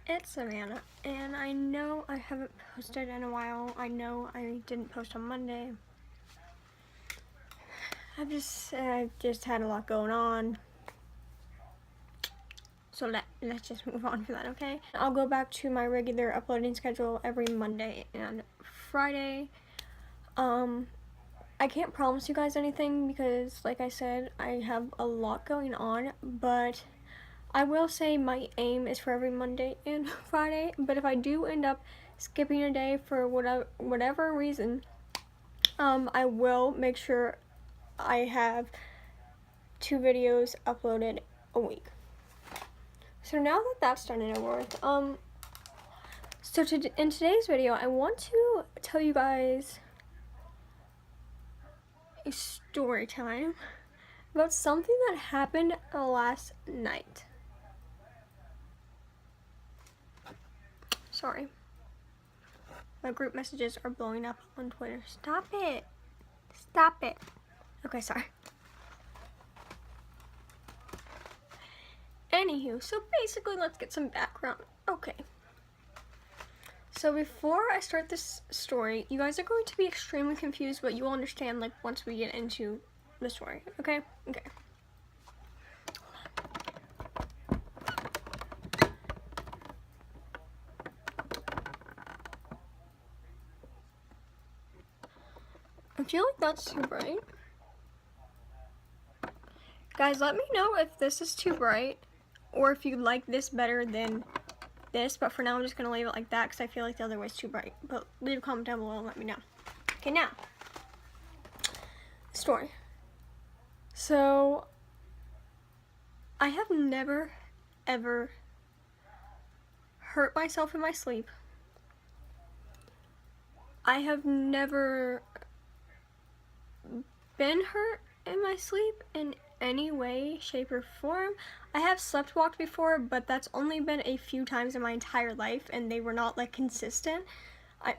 It's Savannah, and I know I haven't posted in a while. I know I didn't post on Monday. I've just had a lot going on. So let's just move on for that, okay? I'll go back to my regular uploading schedule every Monday and Friday. I can't promise you guys anything because, like I said, I have a lot going on, but I will say my aim is for every Monday and Friday, but if I do end up skipping a day for whatever reason, I will make sure I have 2 videos uploaded a week. So now that that's done and over with, in today's video, I want to tell you guys a story time about something that happened last night. Sorry. My group messages are blowing up on Twitter. Stop it. Stop it. Okay, sorry. Anywho, so basically, let's get some background. Okay. So before I start this story, you guys are going to be extremely confused, but you will understand, like, once we get into the story, okay? Okay. I feel like that's too bright. Guys, let me know if this is too bright, or if you like this better than this, but for now I'm just going to leave it like that because I feel like the other way is too bright. But leave a comment down below and let me know. Okay, now, story. So, I have never, ever hurt myself in my sleep. I have never been hurt in my sleep in any way, shape, or form. I have sleptwalked before, but that's only been a few times in my entire life, and they were not, like, consistent.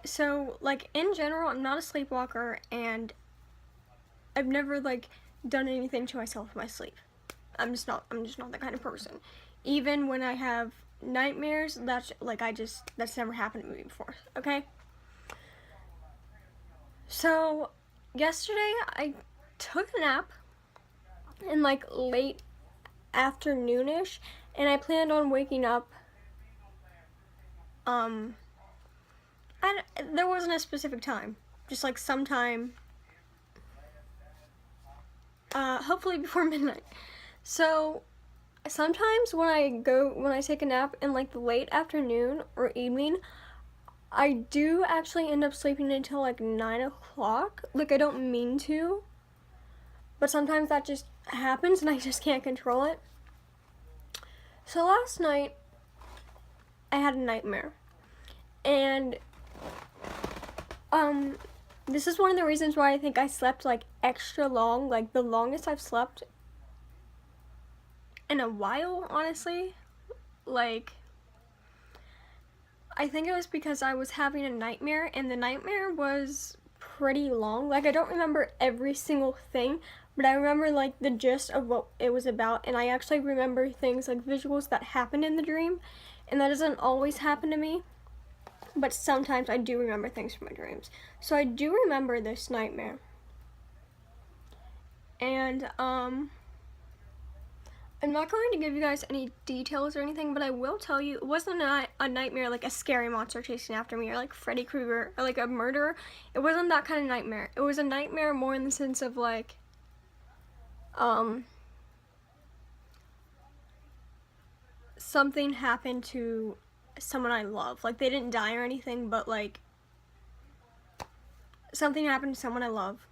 So, like, in general, I'm not a sleepwalker, and I've never, like, done anything to myself in my sleep. I'm just not that kind of person. Even when I have nightmares, that's never happened to me before, okay? So, yesterday, I took a nap in, like, late afternoonish, and I planned on waking up, and there wasn't a specific time, just, like, sometime, hopefully before midnight. So, sometimes when I take a nap in, like, the late afternoon or evening, I do actually end up sleeping until, like, 9 o'clock. Like, I don't mean to, but sometimes that just happens and I just can't control it. So last night, I had a nightmare. And, this is one of the reasons why I think I slept, like, extra long. Like, the longest I've slept in a while, honestly. Like, I think it was because I was having a nightmare, and the nightmare was pretty long. Like, I don't remember every single thing, but I remember, like, the gist of what it was about, and I actually remember things, like, visuals that happened in the dream, and that doesn't always happen to me, but sometimes I do remember things from my dreams. So I do remember this nightmare, and, I'm not going to give you guys any details or anything, but I will tell you, it wasn't a nightmare like a scary monster chasing after me or like Freddy Krueger or like a murderer. It wasn't that kind of nightmare. It was a nightmare more in the sense of like, something happened to someone I love. Like, they didn't die or anything, but like, something happened to someone I love.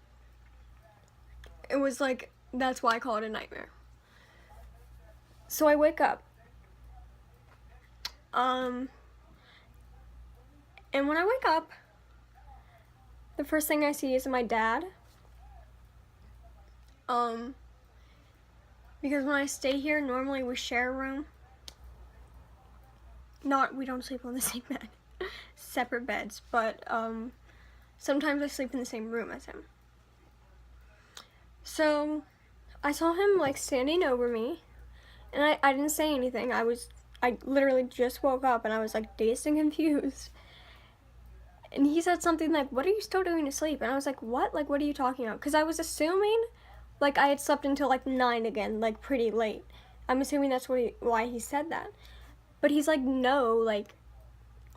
It was like, that's why I call it a nightmare. So I wake up, and when I wake up, the first thing I see is my dad, because when I stay here, normally we share a room. We don't sleep on the same bed, separate beds, but, sometimes I sleep in the same room as him. So, I saw him, like, standing over me, and I didn't say anything. I I literally just woke up and I was like dazed and confused. And he said something like, "What are you still doing to sleep?" And I was like, "What? Like, what are you talking about?" Because I was assuming, like, I had slept until like 9 again, like pretty late. I'm assuming that's why he said that. But he's like, "No, like,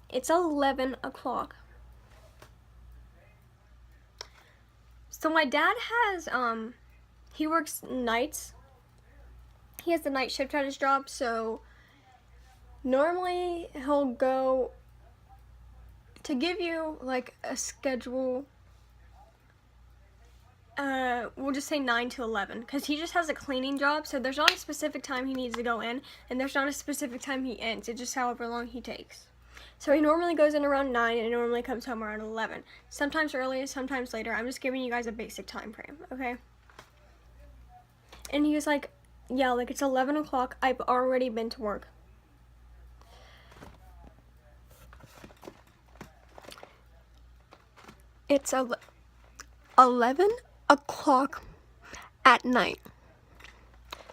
it's 11 o'clock." So my dad has, he works nights. He has the night shift at his job, so normally he'll go to give you like a schedule. We'll just say 9 to 11 because he just has a cleaning job, so there's not a specific time he needs to go in, and there's not a specific time he ends. It's just however long he takes. So he normally goes in around 9 and normally comes home around 11. Sometimes earlier, sometimes later. I'm just giving you guys a basic time frame, okay? And he was like, "Yeah, like it's 11 o'clock. I've already been to work." It's 11 o'clock at night.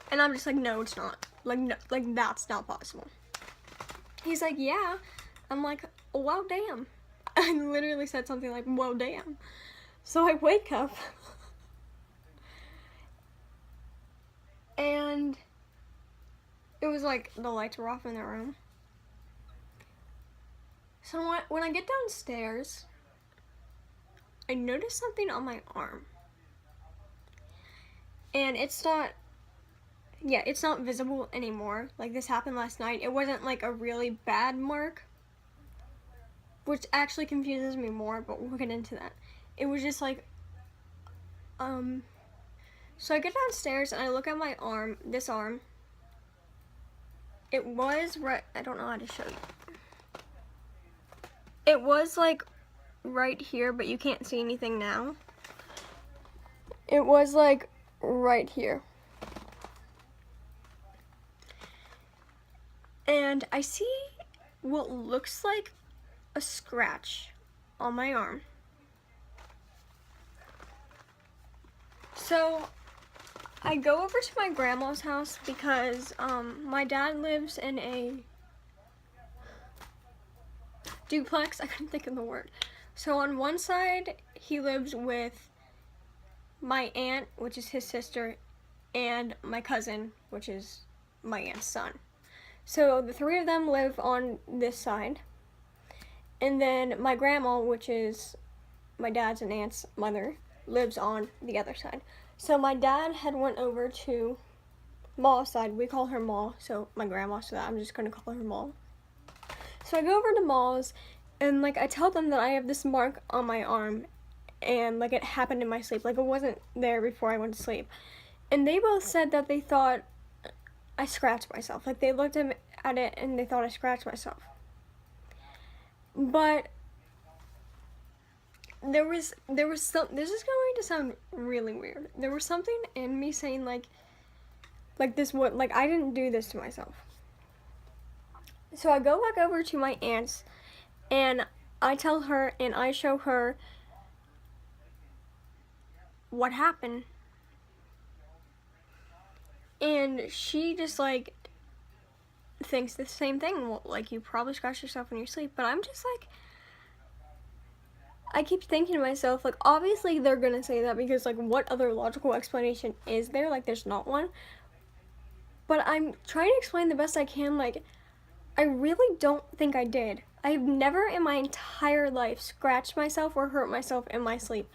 And I'm just like, "No, it's not. Like, no, like that's not possible." He's like, "Yeah." I'm like, "Well, damn." I literally said something like, "Well, damn." So I wake up and it was like the lights were off in the room. So when I get downstairs, I noticed something on my arm. And it's not visible anymore. Like, this happened last night. It wasn't like a really bad mark, which actually confuses me more, but we'll get into that. It was just like, so I get downstairs and I look at my arm, this arm. It was right, I don't know how to show you. It was like right here, but you can't see anything now. It was like right here. And I see what looks like a scratch on my arm. So I go over to my grandma's house because my dad lives in a duplex. I couldn't think of the word. So on one side, he lives with my aunt, which is his sister, and my cousin, which is my aunt's son. So the three of them live on this side. And then my grandma, which is my dad's and aunt's mother, lives on the other side. So my dad had went over to Ma's side. We call her Ma, so my grandma, so that I'm just gonna call her Ma. So I go over to Ma's, and like I tell them that I have this mark on my arm, and like it happened in my sleep. Like, it wasn't there before I went to sleep. And they both said that they thought I scratched myself. Like, they looked at it and they thought I scratched myself. But there was some, this is going to sound really weird. There was something in me saying like this, what, like, I didn't do this to myself. So I go back over to my aunt's and I tell her and I show her what happened. And she just like thinks the same thing. Well, like, you probably scratched yourself in your sleep. But I'm just like, I keep thinking to myself, like, obviously they're gonna say that because, like, what other logical explanation is there? Like, there's not one. But I'm trying to explain the best I can. Like, I really don't think I did. I've never in my entire life scratched myself or hurt myself in my sleep.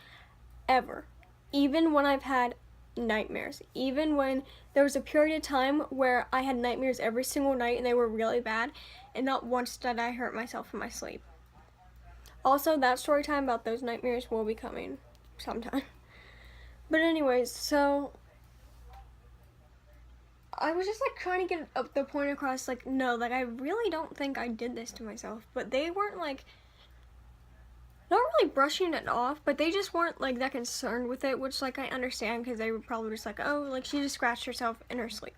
Ever. Even when I've had nightmares. Even when there was a period of time where I had nightmares every single night and they were really bad, and not once did I hurt myself in my sleep. Also, that story time about those nightmares will be coming sometime. But anyways, so I was just like trying to get the point across, like, no, like, I really don't think I did this to myself. But they weren't like, not really brushing it off, but they just weren't like that concerned with it, which, like, I understand because they were probably just like, oh, like, she just scratched herself in her sleep.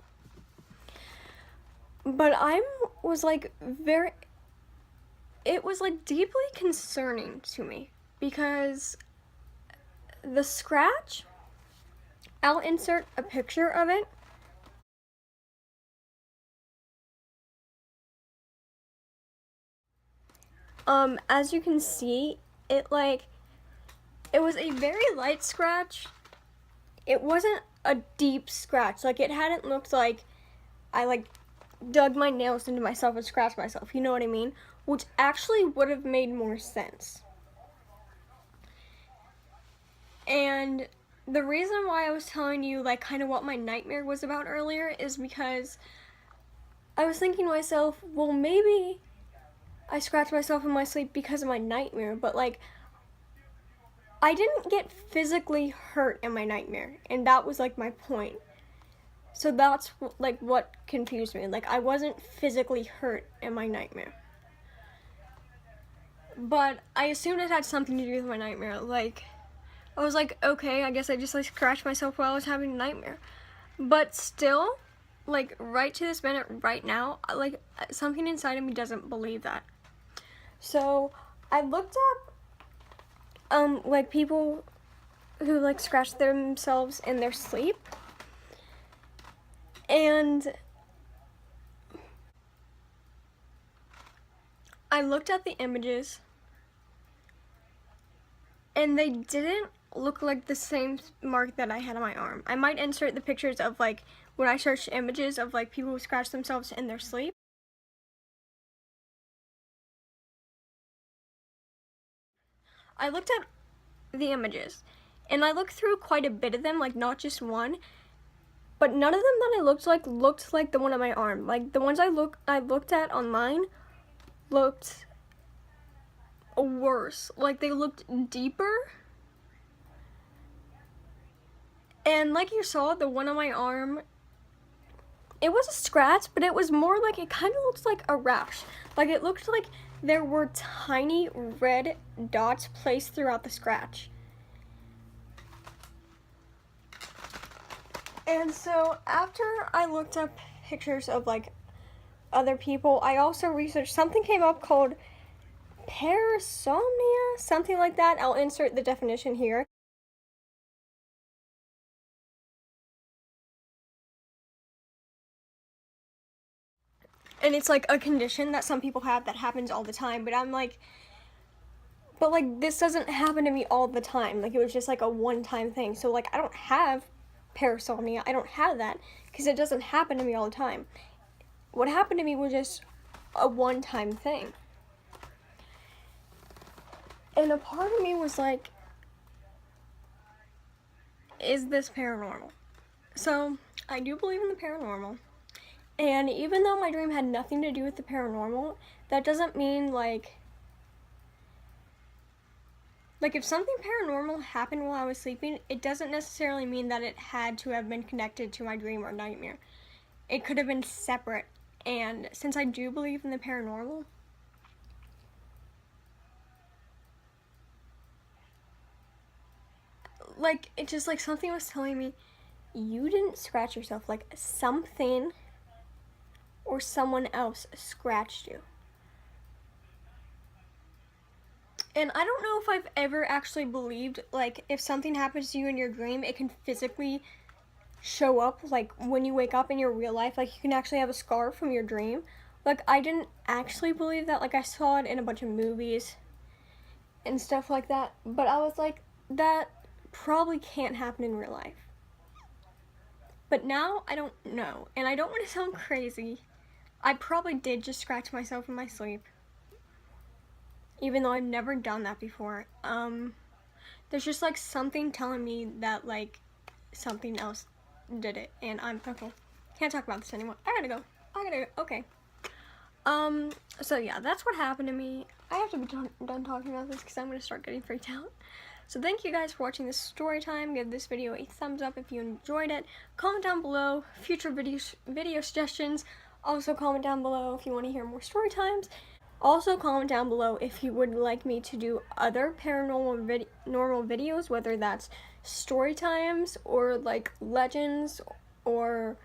But I was like it was like deeply concerning to me because the scratch, I'll insert a picture of it As you can see, it was a very light scratch. It wasn't a deep scratch. Like, it hadn't looked like I dug my nails into myself and scratched myself, you know what I mean? Which actually would have made more sense. And the reason why I was telling you like kind of what my nightmare was about earlier is because I was thinking to myself, well, maybe I scratched myself in my sleep because of my nightmare, but like I didn't get physically hurt in my nightmare, and that was like my point. So that's like what confused me. Like, I wasn't physically hurt in my nightmare, but I assumed it had something to do with my nightmare. Like, I was like, okay, I guess I just like scratched myself while I was having a nightmare. But still, like right to this minute, right now, like something inside of me doesn't believe that. So I looked up like people who like scratch themselves in their sleep, and I looked at the images, and they didn't look like the same mark that I had on my arm. I might insert the pictures of like when I searched images of like people who scratch themselves in their sleep. I looked at the images, and I looked through quite a bit of them, like not just one, but none of them that I looked like the one on my arm. Like the ones I looked at online looked worse. Like they looked deeper. And like you saw, the one on my arm, it was a scratch, but it was more like, it kind of looked like a rash. Like it looked like there were tiny red dots placed throughout the scratch. And so after I looked up pictures of like other people, I also researched, something came up called parasomnia, something like that. I'll insert the definition here. And it's like a condition that some people have that happens all the time, but I'm like, but like this doesn't happen to me all the time. Like it was just like a one-time thing. So like I don't have parasomnia. I don't have that because it doesn't happen to me all the time. What happened to me was just a one-time thing. And a part of me was like, is this paranormal? So I do believe in the paranormal. And even though my dream had nothing to do with the paranormal, that doesn't mean like if something paranormal happened while I was sleeping, it doesn't necessarily mean that it had to have been connected to my dream or nightmare. It could have been separate. And since I do believe in the paranormal, like it just like something was telling me, you didn't scratch yourself, like something or someone else scratched you. And I don't know if I've ever actually believed, like, if something happens to you in your dream, it can physically show up, like, when you wake up in your real life. Like, you can actually have a scar from your dream. Like, I didn't actually believe that. Like, I saw it in a bunch of movies and stuff like that. But I was like, that probably can't happen in real life. But now, I don't know. And I don't want to sound crazy. I probably did just scratch myself in my sleep, even though I've never done that before. There's just like something telling me that like something else did it, and I'm okay. Can't talk about this anymore. I gotta go. Okay. So yeah, that's what happened to me. I have to be done talking about this because I'm gonna start getting freaked out. So thank you guys for watching this story time. Give this video a thumbs up if you enjoyed it. Comment down below future video suggestions. Also comment down below if you want to hear more story times. Also comment down below if you would like me to do other paranormal normal videos, whether that's story times or like legends or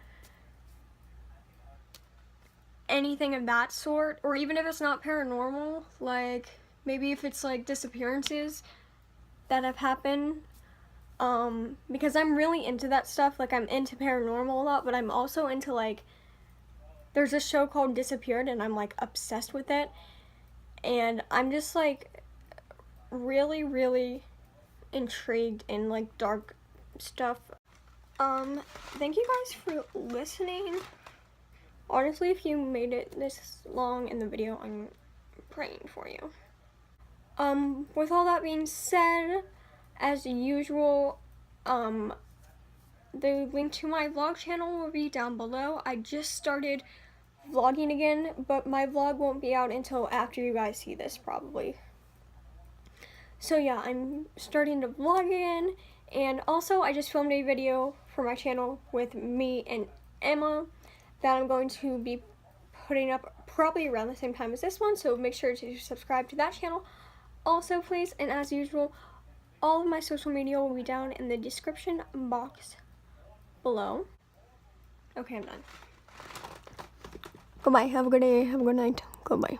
anything of that sort, or even if it's not paranormal, like maybe if it's like disappearances that have happened, because I'm really into that stuff. Like I'm into paranormal a lot, but I'm also into like, there's a show called Disappeared and I'm like obsessed with it. and I'm just like really, really intrigued in like dark stuff. Thank you guys for listening. Honestly, if you made it this long in the video, I'm praying for you. With all that being said, as usual, the link to my vlog channel will be down below. I just started vlogging again, but my vlog won't be out until after you guys see this, probably. So yeah, I'm starting to vlog again, and also I just filmed a video for my channel with me and Emma that I'm going to be putting up probably around the same time as this one, so make sure to subscribe to that channel also, please. And as usual, all of my social media will be down in the description box below. Okay, I'm done. Goodbye. Have a good day. Have a good night. Goodbye.